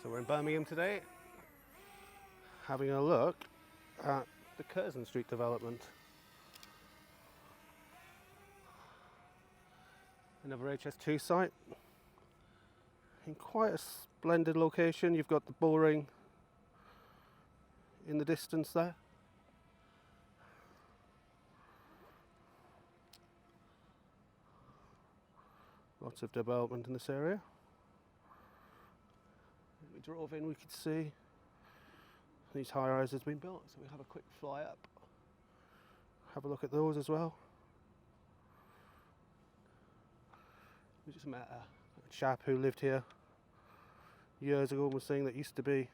So we're in Birmingham today, having a look at the Curzon Street development. Another HS2 site in quite a splendid location. You've got the bullring in the distance there. Lots of development in this area. As we drove in, we could see these high rises being built, so we have a quick fly up, have a look at those as well. We just met a chap who lived here years ago and was saying that it used to be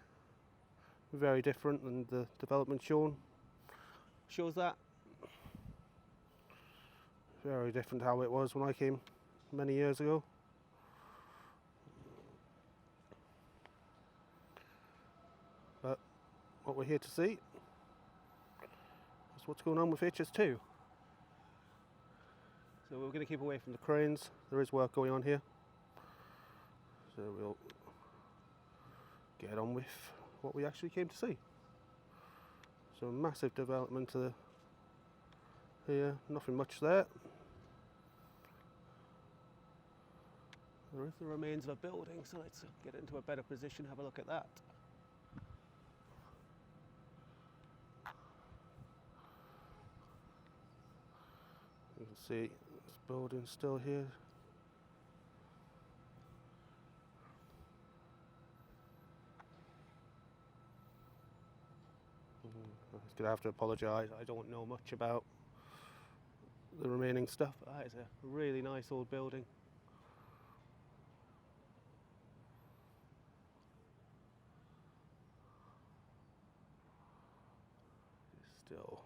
very different, and the development shows that. Very different how it was when I came many years ago. But what we're here to see is what's going on with HS2. So we're going to keep away from the cranes. There is work going on here, so we'll get on with what we actually came to see. So massive development here, nothing much there. There is the remains of a building, so let's get into a better position, have a look at that. You can see this building still here. I'm just going to have to apologise, I don't know much about the remaining stuff. That is a really nice old building. Still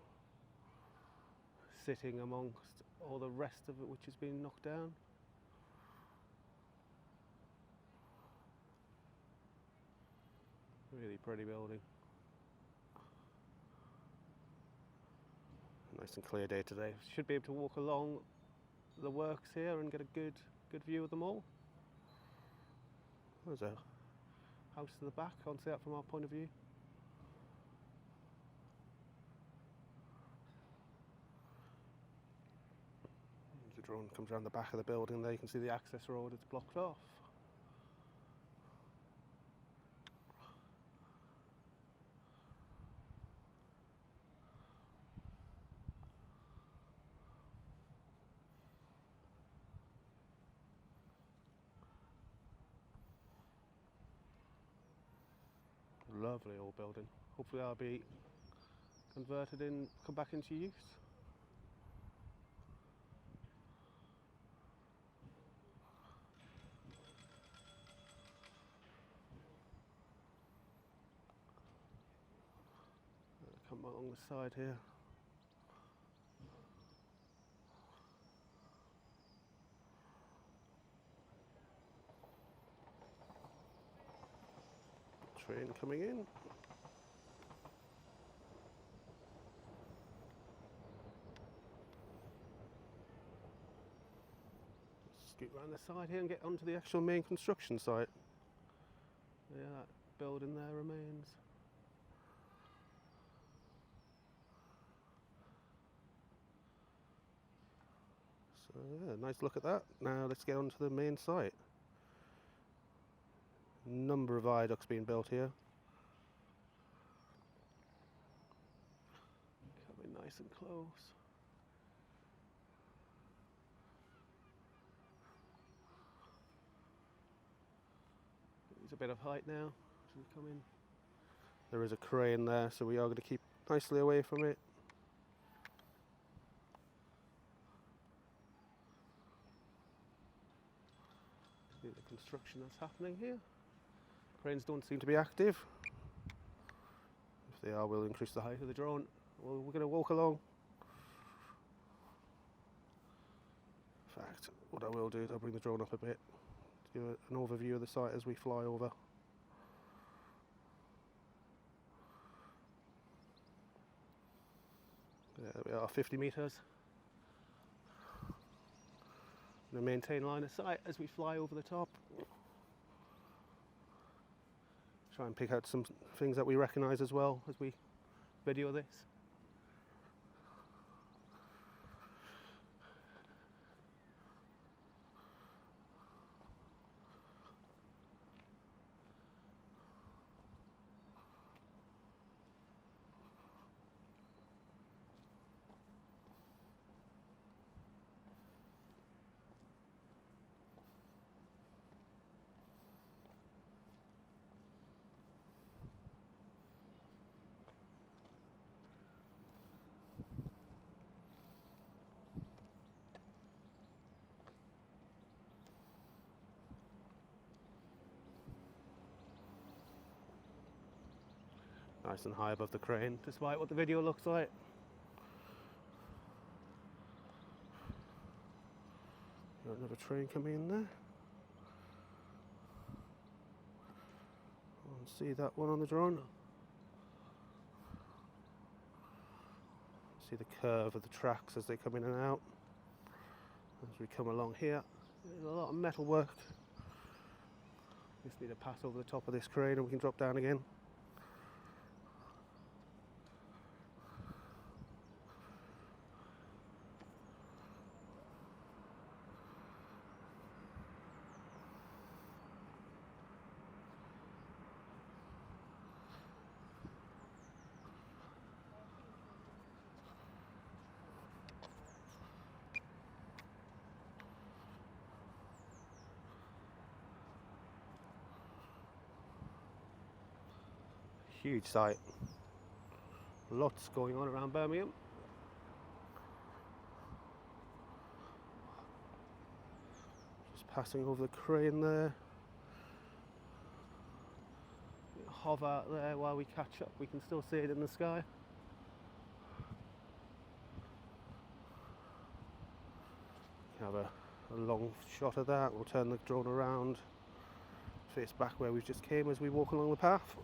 sitting amongst all the rest of it which has been knocked down. Really pretty building. Nice and clear day today. Should be able to walk along the works here and get a good view of them all. There's a house to the back, can't see that from our point of view. The drone comes around the back of the building there, you can see the access road, it's blocked off. Lovely old building. Hopefully that'll be converted in, come back into use. Come along the side here. Train coming in. Scoot around the side here and get onto the actual main construction site. Yeah, that building there remains. So yeah, nice look at that. Now let's get onto the main site. Number of viaducts being built here. Coming nice and close. There's a bit of height now as we come in. There is a crane there, so we are going to keep nicely away from it. See the construction that's happening here. Cranes don't seem to be active. If they are, we'll increase the height of the drone. Well, we're going to walk along. In fact, what I will do is I'll bring the drone up a bit to give an overview of the site as we fly over. There we are, 50 metres. Maintain line of sight as we fly over the top. Try and pick out some things that we recognise as well as we video this. Nice and high above the crane, despite what the video looks like. Got another train coming in there. See that one on the drone? See the curve of the tracks as they come in and out. As we come along here, there's a lot of metal work. Just need to pass over the top of this crane and we can drop down again. Huge site. Lots going on around Birmingham. Just passing over the crane there. Hover there while we catch up. We can still see it in the sky. Have a long shot of that. We'll turn the drone around, face back where we just came as we walk along the path.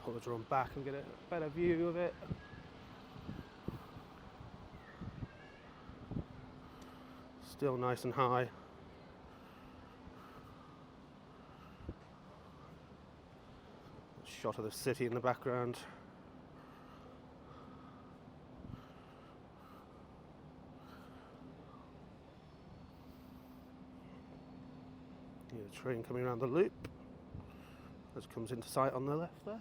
Pull the drone back and get a better view of it. Still nice and high. Shot of the city in the background. Yeah, the train coming around the loop. That comes into sight on the left there.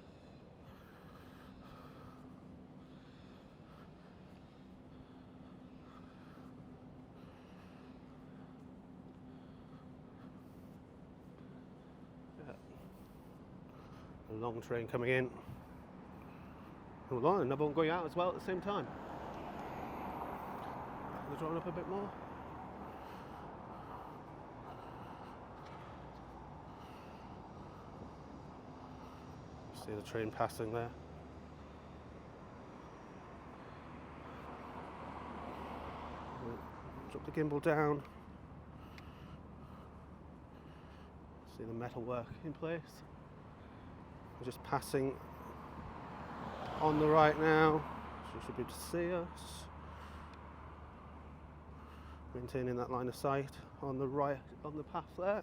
A long train coming in. Hold on, another one going out as well at the same time. They're drawing up a bit more. See the train passing there. Drop the gimbal down. See the metal work in place. We're just passing on the right now, so you should be able to see us. Maintaining that line of sight on the right, on the path there.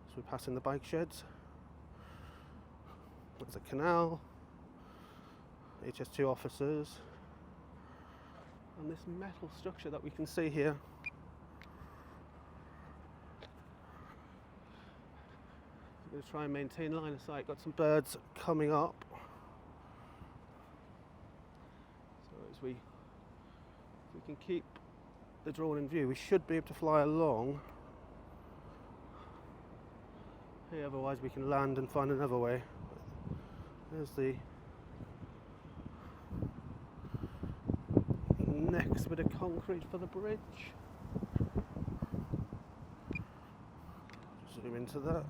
So we're passing the bike sheds. There's a canal, HS2 officers, and this metal structure that we can see here. I'm going to try and maintain line of sight. Got some birds coming up. So as we can keep the drone in view, we should be able to fly along. Hey, otherwise we can land and find another way. There's the next bit of concrete for the bridge. Zoom into that.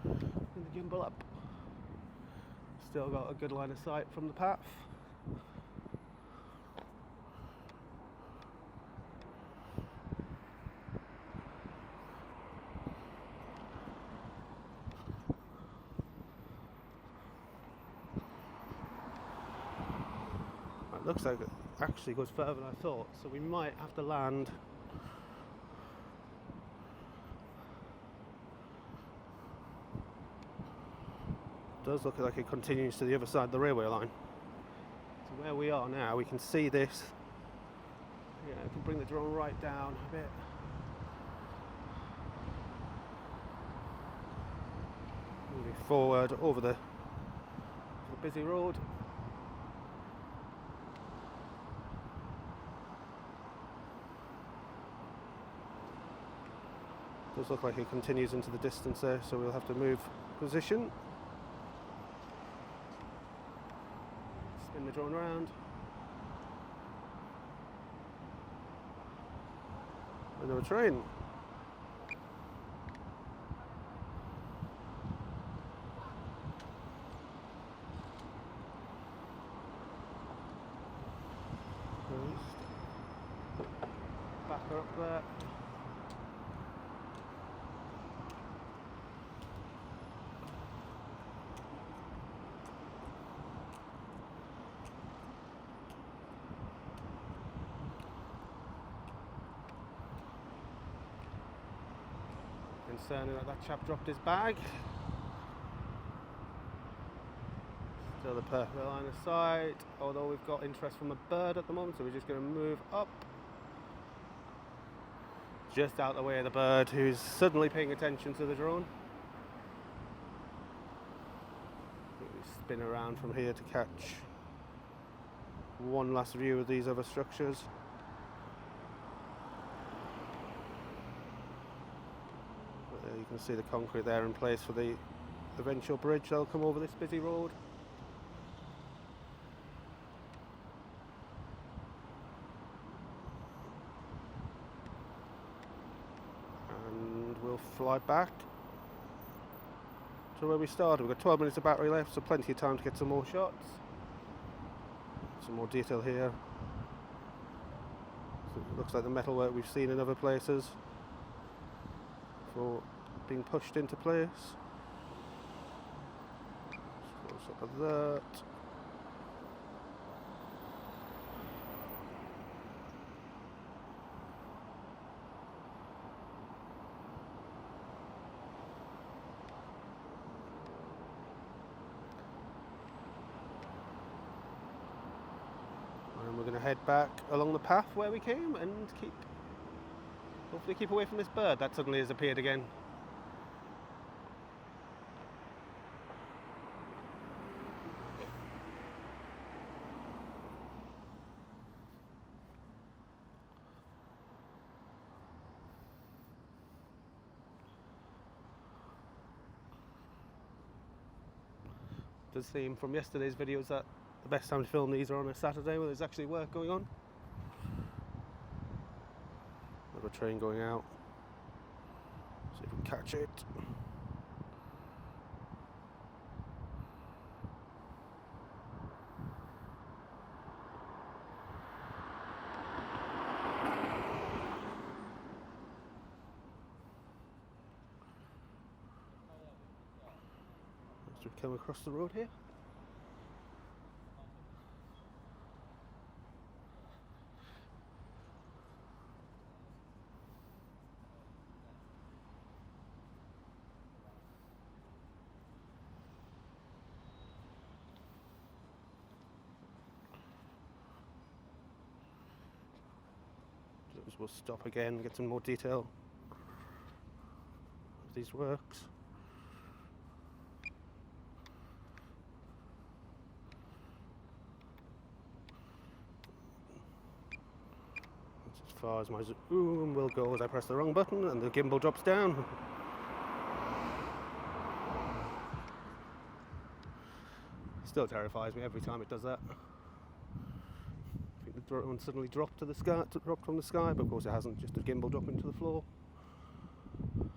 And the gimbal up. Still got a good line of sight from the path. Looks like it actually goes further than I thought, so we might have to land does look like it continues to the other side of the railway line. So where we are now, we can see this. Yeah, I can bring the drone right down a bit. Moving forward over the busy road. Does look like it continues into the distance there, so we'll have to move position. Spin the drone around. Another train. Back her up there. Concerning that chap dropped his bag. Still the perfect line of sight, although we've got interest from a bird at the moment, so we're just going to move up. Just out the way of the bird, who's suddenly paying attention to the drone. We spin around from here to catch one last view of these other structures. You can see the concrete there in place for the eventual bridge that'll come over this busy road. And we'll fly back to where we started. We've got 12 minutes of battery left, so plenty of time to get some more shots. Some more detail here. So it looks like the metalwork we've seen in other places for being pushed into place. Close up of that. And we're going to head back along the path where we came and hopefully keep away from this bird that suddenly has appeared again. It does seem from yesterday's videos that the best time to film these are on a Saturday when there's actually work going on. Another train going out. See if we can catch it. As we come across the road here. We'll stop again, get some more detail of these works. That's as far as my zoom will go as I press the wrong button and the gimbal drops down. Still terrifies me every time it does that. The drone suddenly dropped from the sky, but of course it hasn't, just a gimbal dropping to the floor. And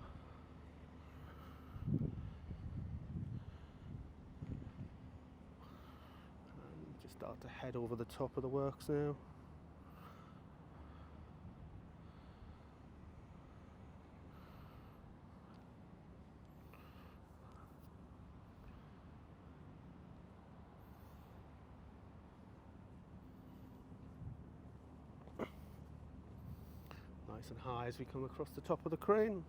just start to head over the top of the works now. Nice and high as we come across the top of the crane.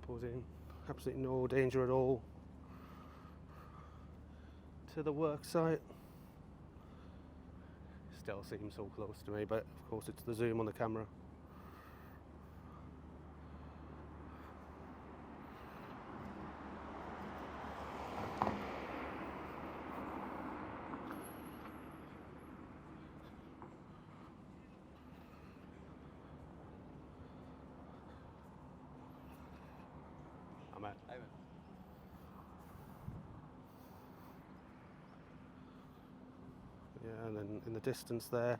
Posing absolutely no danger at all to the work site. Still seems so close to me, but of course it's the zoom on the camera. I'm at. Yeah, and then in the distance there,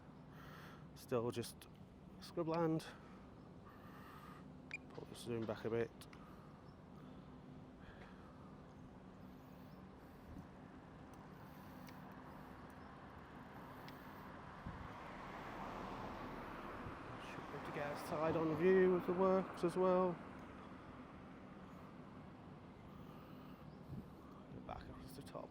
still just scrubland. Pull the zoom back a bit. Should be able to get a side-on view of the works as well. Back across the top.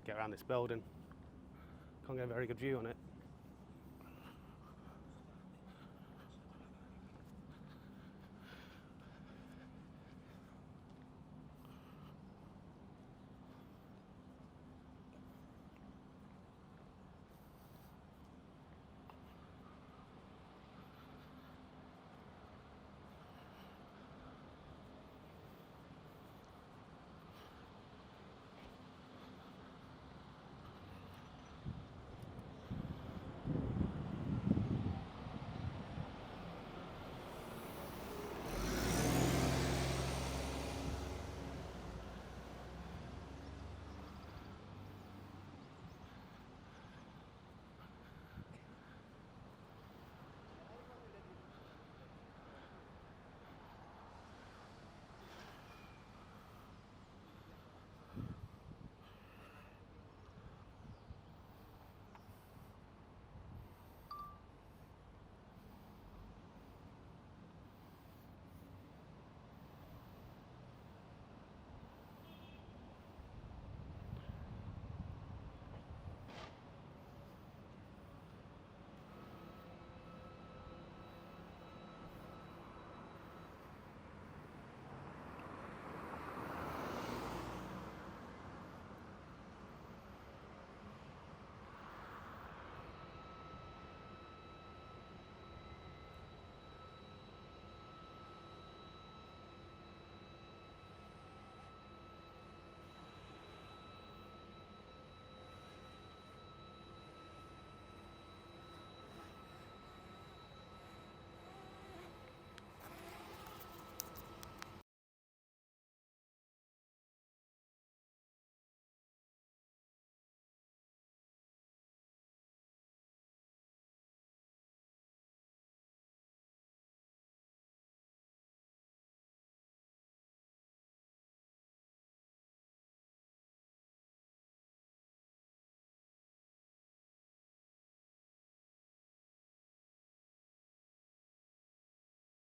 Get around this building. Can't get a very good view on it.